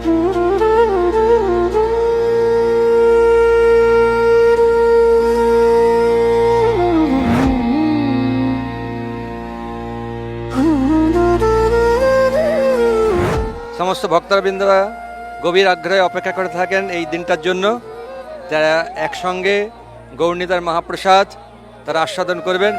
সমস্ত ভক্তবৃন্দরা গভীর আগ্রহে অপেক্ষা করে থাকেন এই দিনটার জন্য, যারা একসঙ্গে গৌরনিতাইয়ের মহাপ্রসাদ তারা আস্বাদন করবেন।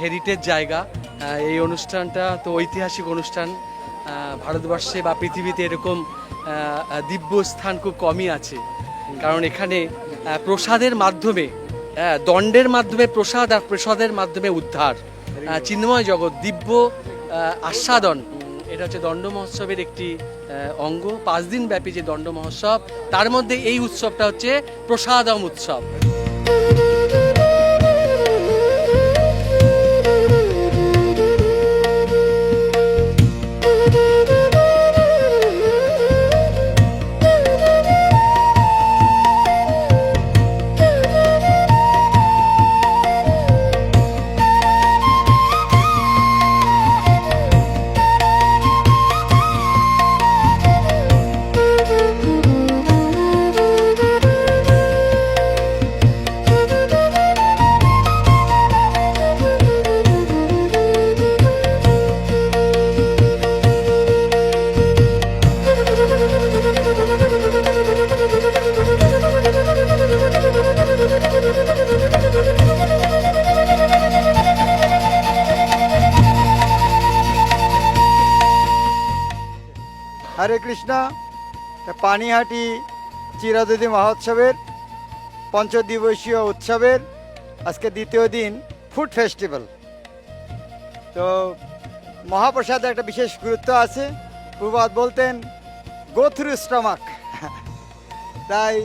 হেরিটেজ জায়গা, এই অনুষ্ঠানটা তো ঐতিহাসিক অনুষ্ঠান। ভারতবর্ষে বা পৃথিবীতে এরকম দিব্য স্থান খুব কমই আছে, কারণ এখানে প্রসাদের মাধ্যমে, দণ্ডের মাধ্যমে প্রসাদ আর প্রসাদের মাধ্যমে উদ্ধার, চিন্ময় জগৎ, দিব্য আস্বাদন। এটা হচ্ছে দণ্ড মহোৎসবের একটি অঙ্গ। 5 দিন ব্যাপী যে দণ্ড মহোৎসব, তার মধ্যে এই উৎসবটা হচ্ছে প্রসাদম উৎসব। হরে কৃষ্ণ। পানিহাটি চিরাদিদি মহোৎসবের পঞ্চদিবসীয় উৎসবের আজকে দ্বিতীয় দিন ফুড ফেস্টিভ্যাল। তো মহাপ্রসাদে একটা বিশেষ গুরুত্ব আছে। প্রবাদ বলতেন গো থ্রু স্টমাক। তাই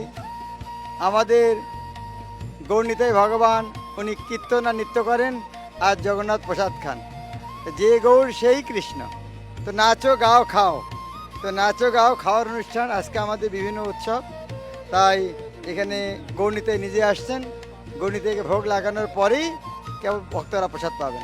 আমাদের গৌরনিতাই ভগবান উনি কীর্তন আর নৃত্য করেন আর জগন্নাথ প্রসাদ খান। যে গৌর সেই কৃষ্ণ। তো নাচো গাও খাও। তো নাচো গাও খাওয়ার অনুষ্ঠান আজকে আমাদের বিভিন্ন উৎসব। তাই এখানে গৌরনিতাই নিজে আসছেন। গৌরনিতাইকে ভোগ লাগানোর পরেই কেবল ভক্তরা প্রসাদ পাবেন।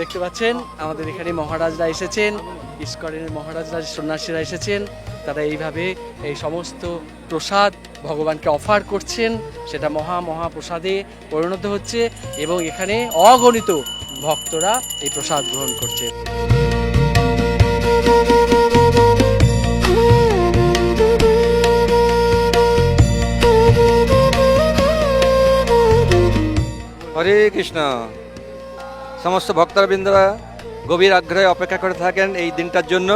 দেখতে পাচ্ছেন আমাদের এখানে মহারাজরা এসেছেন, ইস্কনের মহারাজরা, সন্ন্যাসীরা এসেছেন। তারা এইভাবে এই সমস্ত প্রসাদ ভগবানকে অফার করছেন, সেটা মহাপ্রসাদে পরিণত হচ্ছে এবং এখানে অগণিত ভক্তরা এই প্রসাদ গ্রহণ করছেন। হরে কৃষ্ণ। সমস্ত ভক্তবৃন্দরা গভীর আগ্রহে অপেক্ষা করে থাকেন এই দিনটার জন্য,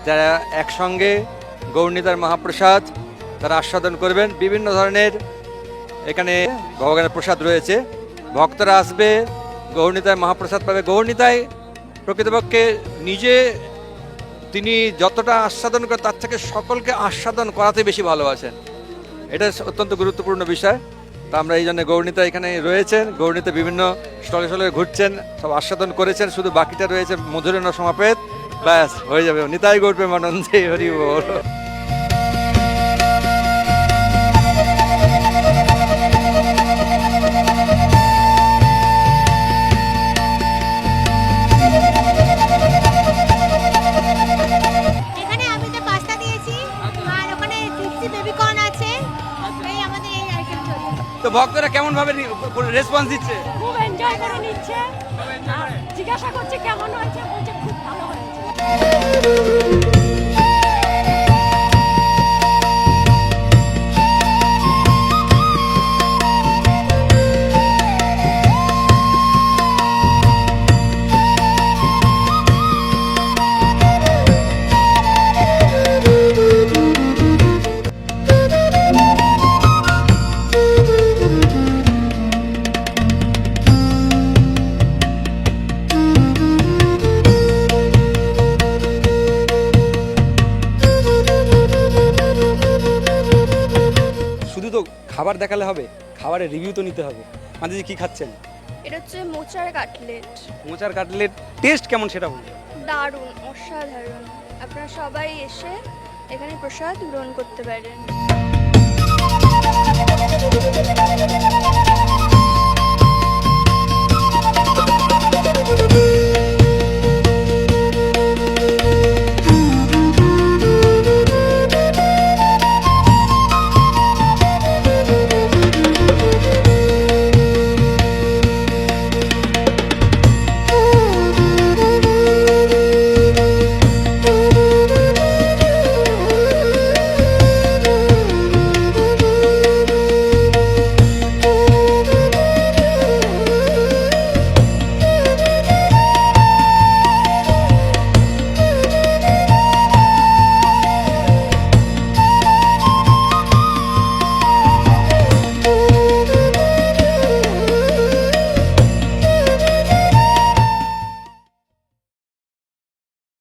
যারা একসঙ্গে গৌরনিতাইয়ের মহাপ্রসাদ তারা আস্বাদন করবেন। বিভিন্ন ধরনের এখানে ভগবানের প্রসাদ রয়েছে, ভক্তরা আসবে, গৌরনীতায় মহাপ্রসাদ পাবে। গৌরনীতায় প্রকৃতপক্ষে নিজে তিনি যতটা আস্বাদন করে তার থেকে সকলকে আস্বাদন করাতে বেশি ভালোবাসেন। এটা অত্যন্ত গুরুত্বপূর্ণ বিষয়। তা আমরা এই জন্য গৌরনীতা এখানে রয়েছেন, গৌরনীতা বিভিন্ন স্থলে স্থলে ঘুরছেন, সব আস্বাদন করেছেন, শুধু বাকিটা রয়েছে মধুরেণ সমাপেত, ব্যাস হয়ে যাবে। নিতাই গৌর প্রেমানন্দে হরি বল। এখানে আমি তো পাস্তা দিয়েছি আর ওখানে ক্রিসপি বেবিকর্ন আছে। এই আমাদের এই আইটেম চলছে। তো ভক্তরা কেমন ভাবে রেসপন্স দিচ্ছে? খুব এনজয় করে নিচ্ছে আর জিজ্ঞাসা করছে কেমন হয়েছে, বলছে খুব ভালো হয়েছে। শুধু তো খাবার দেখালে হবে, খাবারের রিভিউ তো নিতে হবে। মাঝে কি খাচ্ছেন? এটা হচ্ছে মোচার কাটলেট। মোচার কাটলেট টেস্ট কেমন সেটা বলুন। দারুণ, অসাধারণ। আপনারা সবাই এসে এখানে প্রসাদ গ্রহণ করতে পারেন।